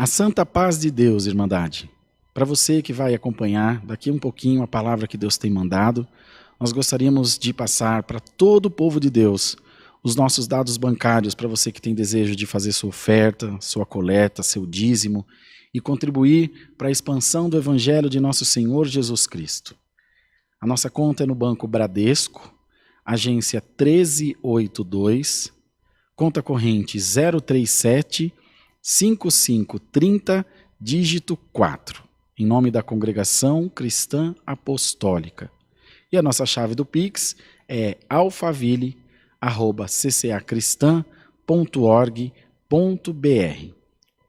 A santa paz de Deus, Irmandade. Para você que vai acompanhar daqui um pouquinho a palavra que Deus tem mandado, nós gostaríamos de passar para todo o povo de Deus os nossos dados bancários para você que tem desejo de fazer sua oferta, sua coleta, seu dízimo e contribuir para a expansão do Evangelho de nosso Senhor Jesus Cristo. A nossa conta é no Banco Bradesco, agência 1382, conta corrente 037 5530, dígito 4, em nome da Congregação Cristã Apostólica. E a nossa chave do Pix é alfaville@ccacristã.org.br.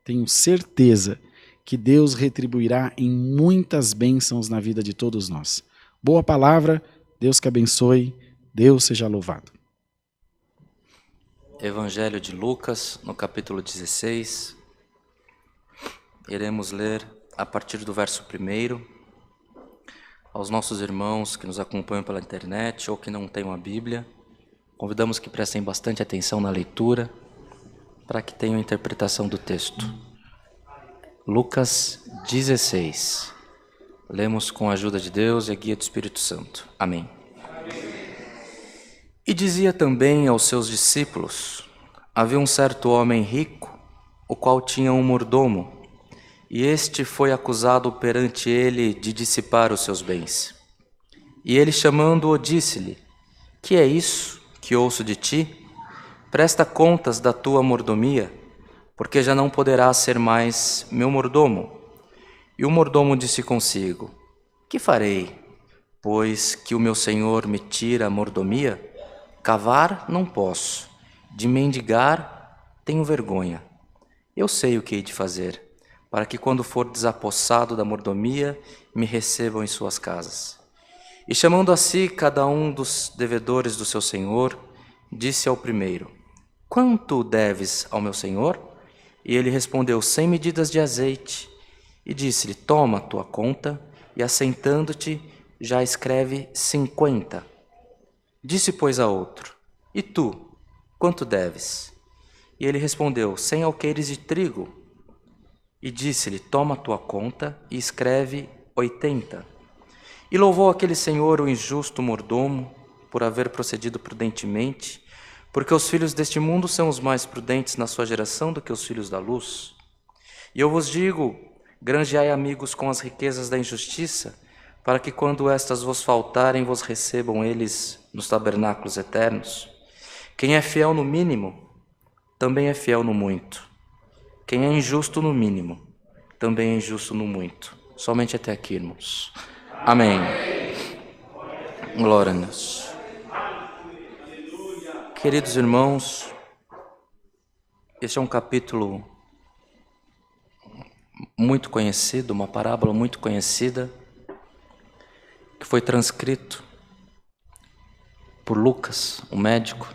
Tenho certeza que Deus retribuirá em muitas bênçãos na vida de todos nós. Boa palavra, Deus que abençoe, Deus seja louvado. Evangelho de Lucas, no capítulo 16, iremos ler a partir do verso 1. Aos nossos irmãos que nos acompanham pela internet ou que não têm uma Bíblia, convidamos que prestem bastante atenção na leitura para que tenham a interpretação do texto. Lucas 16. Lemos com a ajuda de Deus e a guia do Espírito Santo. Amém. E dizia também aos seus discípulos: havia um certo homem rico, o qual tinha um mordomo, e este foi acusado perante ele de dissipar os seus bens. E ele, chamando-o, disse-lhe: que é isso que ouço de ti? Presta contas da tua mordomia, porque já não poderás ser mais meu mordomo. E o mordomo disse consigo: que farei, pois que o meu senhor me tira a mordomia? Cavar não posso, de mendigar tenho vergonha. Eu sei o que hei de fazer, para que quando for desapossado da mordomia, me recebam em suas casas. E chamando a si cada um dos devedores do seu senhor, disse ao primeiro: quanto deves ao meu senhor? E ele respondeu: 100 medidas de azeite. E disse-lhe: toma a tua conta, e assentando-te, já escreve 50. Disse, pois, a outro: e tu, quanto deves? E ele respondeu: 100 alqueires de trigo. E disse-lhe: toma a tua conta e escreve 80. E louvou aquele senhor o injusto mordomo por haver procedido prudentemente, porque os filhos deste mundo são os mais prudentes na sua geração do que os filhos da luz. E eu vos digo: granjeai amigos com as riquezas da injustiça, para que quando estas vos faltarem, vos recebam eles nos tabernáculos eternos. Quem é fiel no mínimo, também é fiel no muito. Quem é injusto no mínimo, também é injusto no muito. Somente até aqui, irmãos. Amém. Glória a Deus. Queridos irmãos, este é um capítulo muito conhecido, uma parábola muito conhecida, que foi transcrito por Lucas, um médico,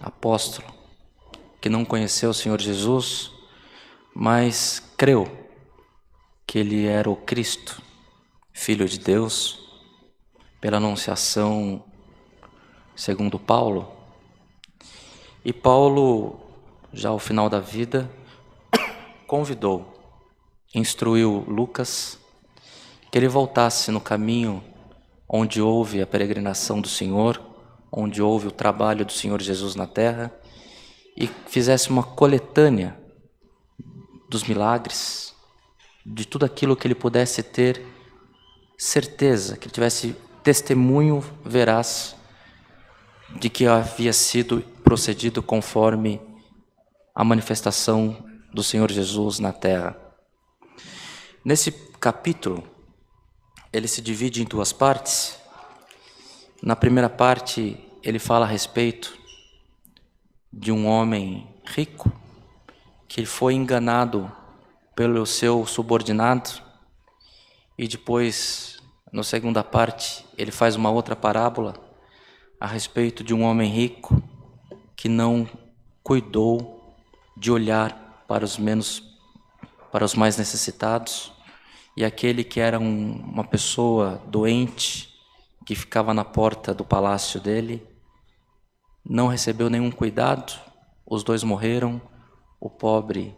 apóstolo, que não conheceu o Senhor Jesus, mas creu que ele era o Cristo, Filho de Deus, pela anunciação segundo Paulo. E Paulo, já ao final da vida, convidou, instruiu Lucas que ele voltasse no caminho onde houve a peregrinação do Senhor, onde houve o trabalho do Senhor Jesus na terra, e fizesse uma coletânea dos milagres, de tudo aquilo que ele pudesse ter certeza, que ele tivesse testemunho veraz de que havia sido procedido conforme a manifestação do Senhor Jesus na terra. Nesse capítulo, ele se divide em duas partes. Na primeira parte, ele fala a respeito de um homem rico que foi enganado pelo seu subordinado, e depois, na segunda parte, ele faz uma outra parábola a respeito de um homem rico que não cuidou de olhar para os mais necessitados, e aquele que era uma pessoa doente que ficava na porta do palácio dele não recebeu nenhum cuidado. Os dois morreram, o pobre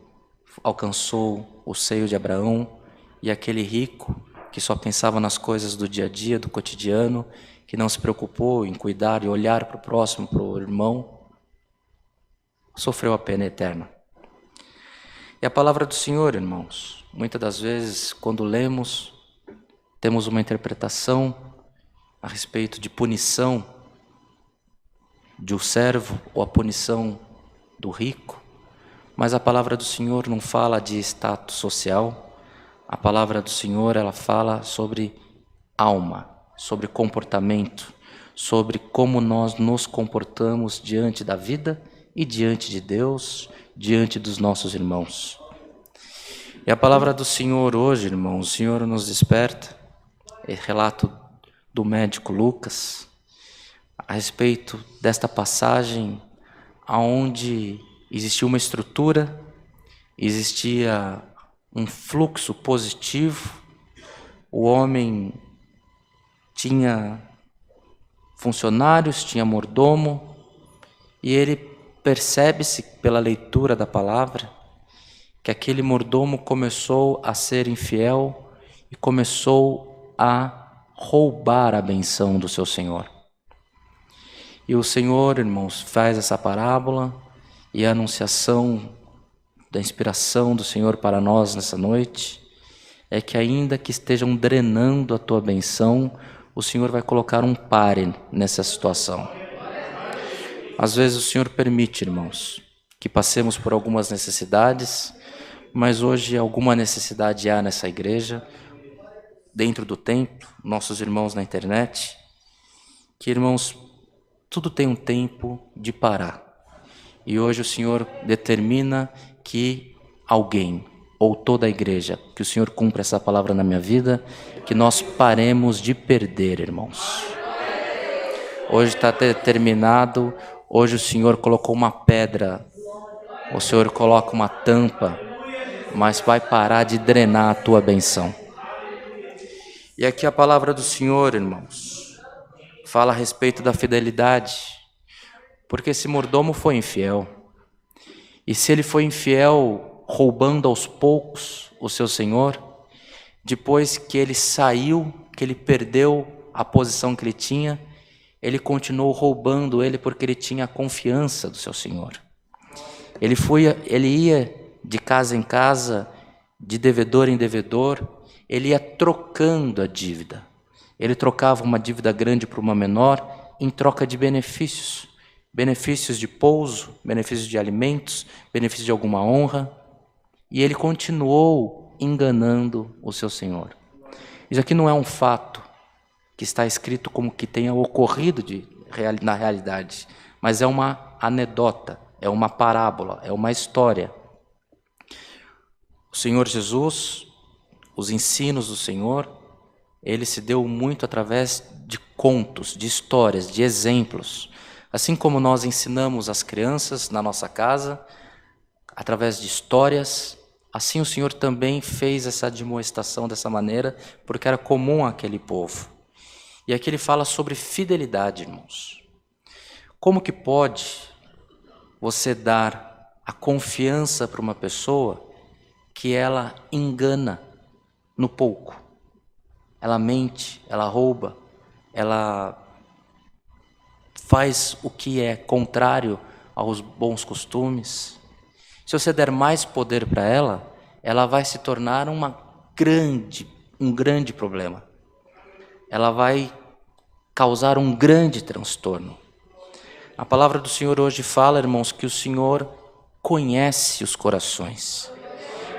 alcançou o seio de Abraão, e aquele rico que só pensava nas coisas do dia a dia, do cotidiano, que não se preocupou em cuidar e olhar para o próximo, para o irmão, sofreu a pena eterna. E a palavra do Senhor, irmãos, muitas das vezes, quando lemos, temos uma interpretação a respeito de punição de um servo ou a punição do rico, mas a palavra do Senhor não fala de status social. A palavra do Senhor, ela fala sobre alma, sobre comportamento, sobre como nós nos comportamos diante da vida e diante de Deus, diante dos nossos irmãos. E a palavra do Senhor hoje, irmãos, o Senhor nos desperta, relato do médico Lucas, a respeito desta passagem onde existia uma estrutura, existia um fluxo positivo, o homem tinha funcionários, tinha mordomo, e ele percebe-se pela leitura da palavra que aquele mordomo começou a ser infiel e começou a roubar a benção do seu senhor. E o Senhor, irmãos, faz essa parábola e a anunciação da inspiração do Senhor para nós nessa noite é que ainda que estejam drenando a tua benção, o Senhor vai colocar um pare nessa situação. Às vezes o Senhor permite, irmãos, que passemos por algumas necessidades, mas hoje alguma necessidade há nessa igreja, dentro do templo, nossos irmãos na internet, que, irmãos, tudo tem um tempo de parar. E hoje o Senhor determina que alguém, ou toda a igreja, que o Senhor cumpra essa palavra na minha vida, que nós paremos de perder, irmãos. Hoje está determinado, hoje o Senhor colocou uma pedra, o Senhor coloca uma tampa, mas vai parar de drenar a tua benção. E aqui a palavra do Senhor, irmãos, fala a respeito da fidelidade, porque esse mordomo foi infiel. E se ele foi infiel, roubando aos poucos o seu senhor, depois que ele saiu, que ele perdeu a posição que ele tinha, ele continuou roubando ele porque ele tinha a confiança do seu senhor. Ele ia de casa em casa, de devedor em devedor, ele ia trocando a dívida. Ele trocava uma dívida grande por uma menor em troca de benefícios. Benefícios de pouso, benefícios de alimentos, benefícios de alguma honra. E ele continuou enganando o seu senhor. Isso aqui não é um fato que está escrito como que tenha ocorrido na realidade, mas é uma anedota, é uma parábola, é uma história. O Senhor Jesus, os ensinos do Senhor, ele se deu muito através de contos, de histórias, de exemplos. Assim como nós ensinamos as crianças na nossa casa, através de histórias, assim o Senhor também fez essa admoestação dessa maneira, porque era comum àquele povo. E aqui ele fala sobre fidelidade, irmãos. Como que pode você dar a confiança para uma pessoa que ela engana no pouco? Ela mente, ela rouba, ela faz o que é contrário aos bons costumes. Se você der mais poder para ela, ela vai se tornar um grande problema. Ela vai causar um grande transtorno. A palavra do Senhor hoje fala, irmãos, que o Senhor conhece os corações.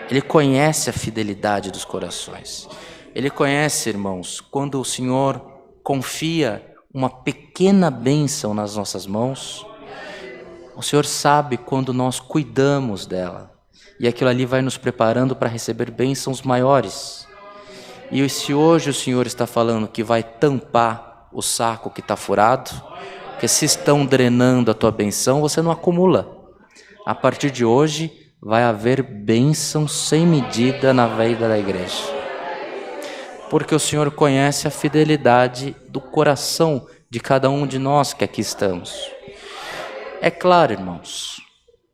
Ele conhece a fidelidade dos corações. Ele conhece, irmãos, quando o Senhor confia uma pequena bênção nas nossas mãos, o Senhor sabe quando nós cuidamos dela. E aquilo ali vai nos preparando para receber bênçãos maiores. E se hoje o Senhor está falando que vai tampar o saco que está furado, porque se estão drenando a tua benção, você não acumula. A partir de hoje, vai haver bênção sem medida na vida da igreja. Porque o Senhor conhece a fidelidade do coração de cada um de nós que aqui estamos. É claro, irmãos,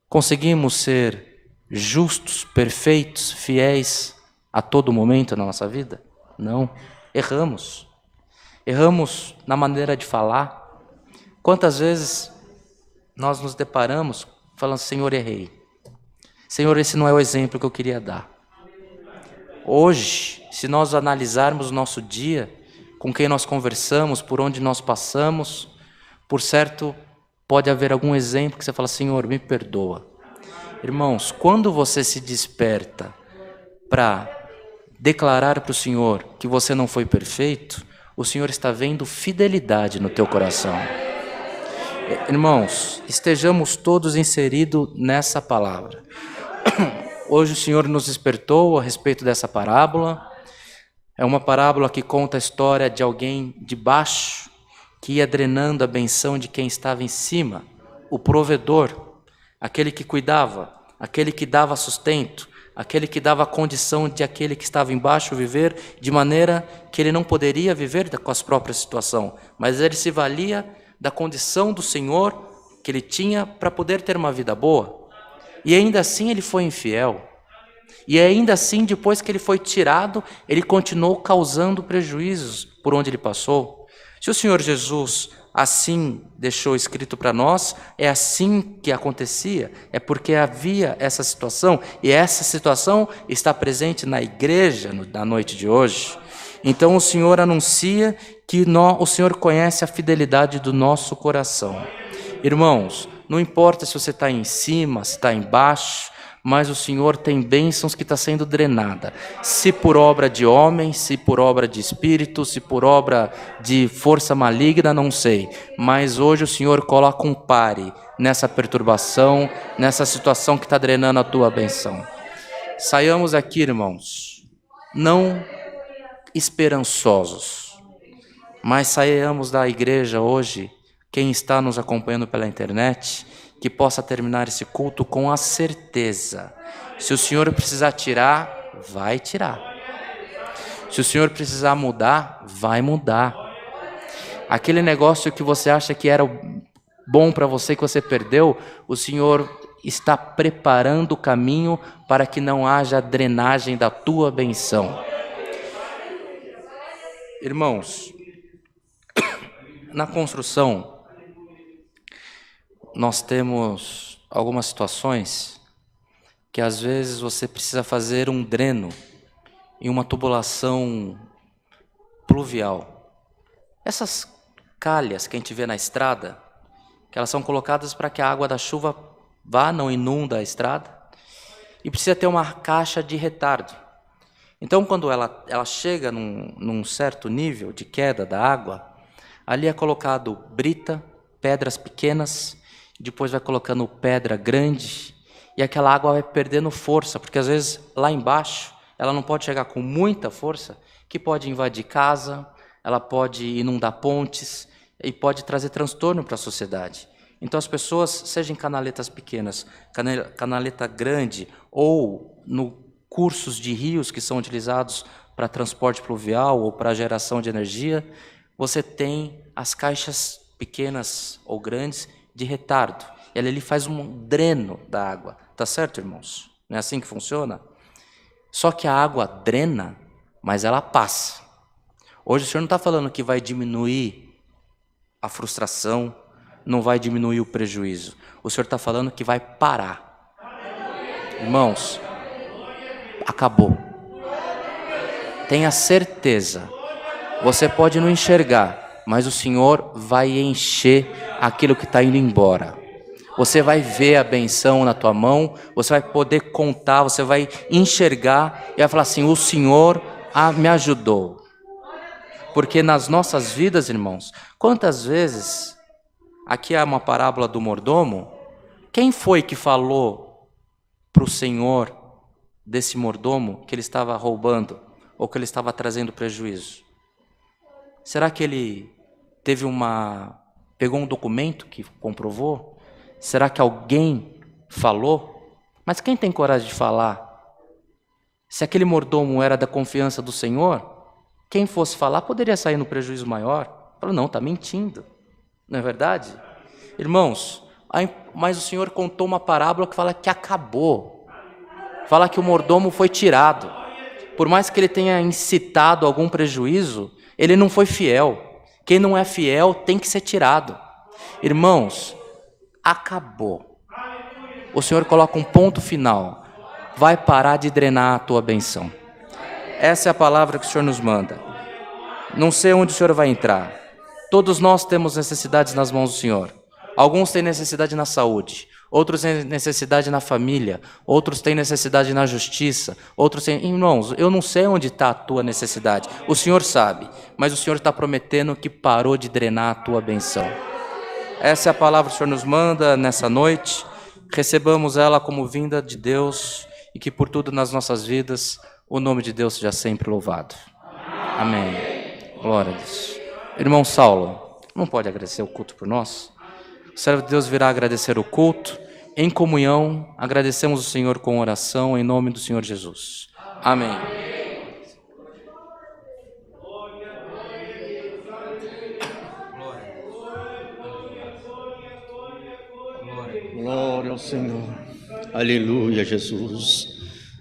conseguimos ser justos, perfeitos, fiéis a todo momento na nossa vida? Não. Erramos. Erramos na maneira de falar. Quantas vezes nós nos deparamos falando, Senhor, errei. Senhor, esse não é o exemplo que eu queria dar. Hoje, se nós analisarmos o nosso dia, com quem nós conversamos, por onde nós passamos, por certo, pode haver algum exemplo que você fala, Senhor, me perdoa. Irmãos, quando você se desperta para declarar para o Senhor que você não foi perfeito, o Senhor está vendo fidelidade no teu coração. Irmãos, estejamos todos inseridos nessa palavra. Hoje o Senhor nos despertou a respeito dessa parábola. É uma parábola que conta a história de alguém de baixo que ia drenando a benção de quem estava em cima, o provedor, aquele que cuidava, aquele que dava sustento, aquele que dava a condição de aquele que estava embaixo viver de maneira que ele não poderia viver com a própria situação, mas ele se valia da condição do Senhor que ele tinha para poder ter uma vida boa. E ainda assim ele foi infiel. E ainda assim, depois que ele foi tirado, ele continuou causando prejuízos por onde ele passou. Se o Senhor Jesus assim deixou escrito para nós, é assim que acontecia, é porque havia essa situação, e essa situação está presente na igreja na noite de hoje. Então o Senhor anuncia que o Senhor conhece a fidelidade do nosso coração. Irmãos, não importa se você está em cima, se está embaixo, mas o Senhor tem bênçãos que está sendo drenada. Se por obra de homem, se por obra de espírito, se por obra de força maligna, não sei. Mas hoje o Senhor coloca um pare nessa perturbação, nessa situação que está drenando a tua bênção. Saiamos aqui, irmãos, não esperançosos, mas saiamos da igreja hoje, quem está nos acompanhando pela internet, que possa terminar esse culto com a certeza. Se o Senhor precisar tirar, vai tirar. Se o Senhor precisar mudar, vai mudar. Aquele negócio que você acha que era bom para você, que você perdeu, o Senhor está preparando o caminho para que não haja drenagem da tua benção. Irmãos, na construção, nós temos algumas situações que às vezes você precisa fazer um dreno em uma tubulação pluvial. Essas calhas que a gente vê na estrada, que elas são colocadas para que a água da chuva vá, não inunda a estrada, e precisa ter uma caixa de retardo. Então, quando ela chega num certo nível de queda da água, ali é colocado brita, pedras pequenas, depois vai colocando pedra grande, e aquela água vai perdendo força, porque às vezes lá embaixo ela não pode chegar com muita força, que pode invadir casa, ela pode inundar pontes, e pode trazer transtorno para a sociedade. Então as pessoas, seja em canaletas pequenas, canaleta grande, ou no cursos de rios que são utilizados para transporte pluvial ou para geração de energia, você tem as caixas pequenas ou grandes de retardo. Ela ali faz um dreno da água. Tá certo, irmãos? Não é assim que funciona? Só que a água drena, mas ela passa. Hoje o Senhor não está falando que vai diminuir a frustração, não vai diminuir o prejuízo. O Senhor está falando que vai parar. Irmãos, acabou. Tenha certeza. Você pode não enxergar, mas o Senhor vai encher aquilo que está indo embora. Você vai ver a benção na tua mão, você vai poder contar, você vai enxergar e vai falar assim, o Senhor me ajudou. Porque nas nossas vidas, irmãos, quantas vezes, aqui há uma parábola do mordomo, quem foi que falou para o Senhor desse mordomo que ele estava roubando ou que ele estava trazendo prejuízo? Será que ele pegou um documento que comprovou? Será que alguém falou? Mas quem tem coragem de falar? Se aquele mordomo era da confiança do Senhor, quem fosse falar poderia sair no prejuízo maior. Falou, não, está mentindo. Não é verdade? Irmãos, mas o Senhor contou uma parábola que fala que acabou. Fala que o mordomo foi tirado. Por mais que ele tenha incitado algum prejuízo, ele não foi fiel. Quem não é fiel tem que ser tirado. Irmãos, acabou. O Senhor coloca um ponto final. Vai parar de drenar a tua benção. Essa é a palavra que o Senhor nos manda. Não sei onde o Senhor vai entrar. Todos nós temos necessidades nas mãos do Senhor. Alguns têm necessidade na saúde, outros têm necessidade na família, outros têm necessidade na justiça, outros têm... Irmãos, eu não sei onde está a tua necessidade. O Senhor sabe, mas o Senhor está prometendo que parou de drenar a tua benção. Essa é a palavra que o Senhor nos manda nessa noite. Recebamos ela como vinda de Deus e que por tudo nas nossas vidas o nome de Deus seja sempre louvado. Amém. Glória a Deus. Irmão Saulo, não pode agradecer o culto por nós? O servo de Deus virá agradecer o culto. Em comunhão, agradecemos o Senhor com oração em nome do Senhor Jesus. Amém. Glória ao Senhor. Aleluia, Jesus.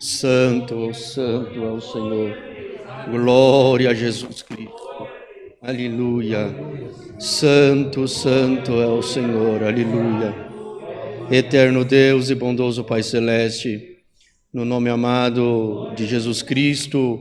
Santo, santo é o Senhor. Glória a Jesus Cristo. Aleluia. Santo, santo é o Senhor. Aleluia. Eterno Deus e bondoso Pai Celeste, no nome amado de Jesus Cristo,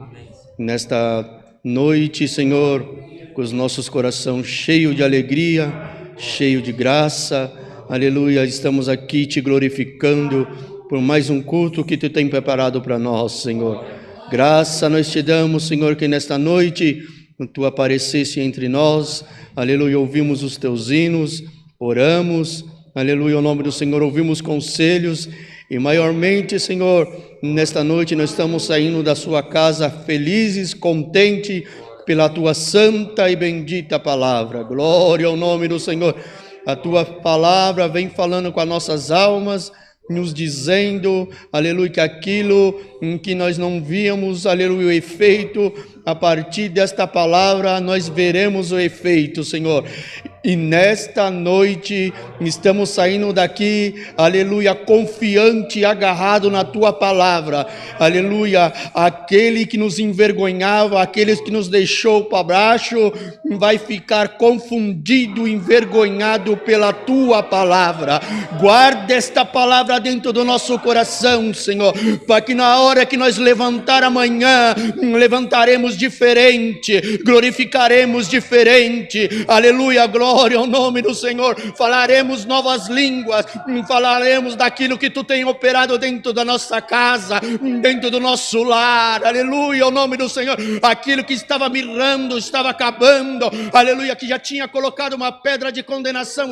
nesta noite, Senhor, com os nossos corações cheios de alegria, cheios de graça, aleluia, estamos aqui te glorificando por mais um culto que Tu tem preparado para nós, Senhor. Graça nós te damos, Senhor, que nesta noite Tu aparecesse entre nós, aleluia, ouvimos os Teus hinos, oramos, aleluia, o nome do Senhor, ouvimos conselhos e maiormente, Senhor, nesta noite nós estamos saindo da Sua casa felizes, contentes pela Tua santa e bendita palavra. Glória ao nome do Senhor. A Tua palavra vem falando com as nossas almas, nos dizendo, aleluia, que aquilo em que nós não víamos, aleluia, o efeito, a partir desta palavra nós veremos o efeito, Senhor. E nesta noite estamos saindo daqui, aleluia, confiante, agarrado na Tua palavra, aleluia. Aquele que nos envergonhava, aqueles que nos deixou para baixo, vai ficar confundido, envergonhado pela Tua palavra. Guarda esta palavra dentro do nosso coração, Senhor, para que na hora que nós levantar amanhã, levantaremos diferente, glorificaremos diferente, aleluia, glória ao nome do Senhor, falaremos novas línguas, falaremos daquilo que Tu tem operado dentro da nossa casa, dentro do nosso lar, aleluia, ao nome do Senhor, aquilo que estava mirrando, estava acabando, aleluia, que já tinha colocado uma pedra de condenação,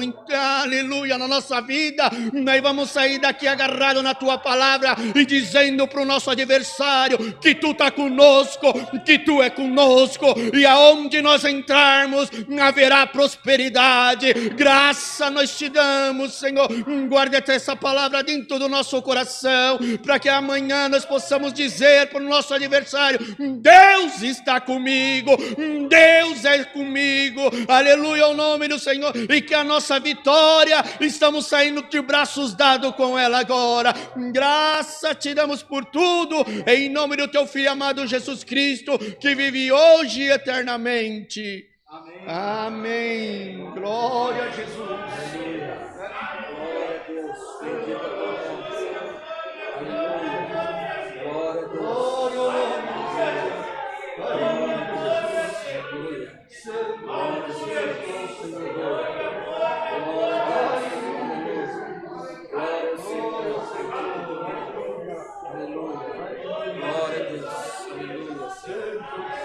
aleluia, na nossa vida, nós vamos sair daqui agarrado na Tua palavra e dizendo para o nosso adversário que Tu está conosco, que Tu é conosco, e aonde nós entrarmos haverá prosperidade, graça nós te damos, Senhor. Guarda essa palavra dentro do nosso coração, para que amanhã nós possamos dizer para o nosso adversário: Deus está comigo, Deus é comigo, aleluia, ao nome do Senhor, e que a nossa vitória, estamos saindo de braços dados com ela agora. Graça te damos por tudo, em nome do Teu Filho amado Jesus Cristo, que vive hoje e eternamente. Amém. Amém. Glória a Jesus. Glória a Deus. Bendito é Teu nome. Aleluia. Glória a Deus.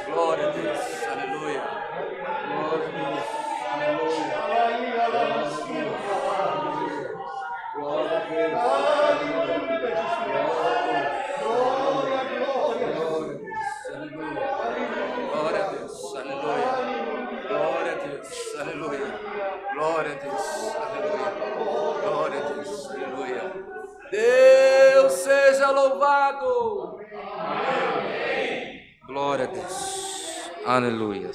Glória a Deus. Glória a Deus. Glória a Deus. Aleluia. Glória a Deus, aleluia. Glória a Deus, aleluia. Deus seja louvado. Amém. Glória a Deus, aleluia.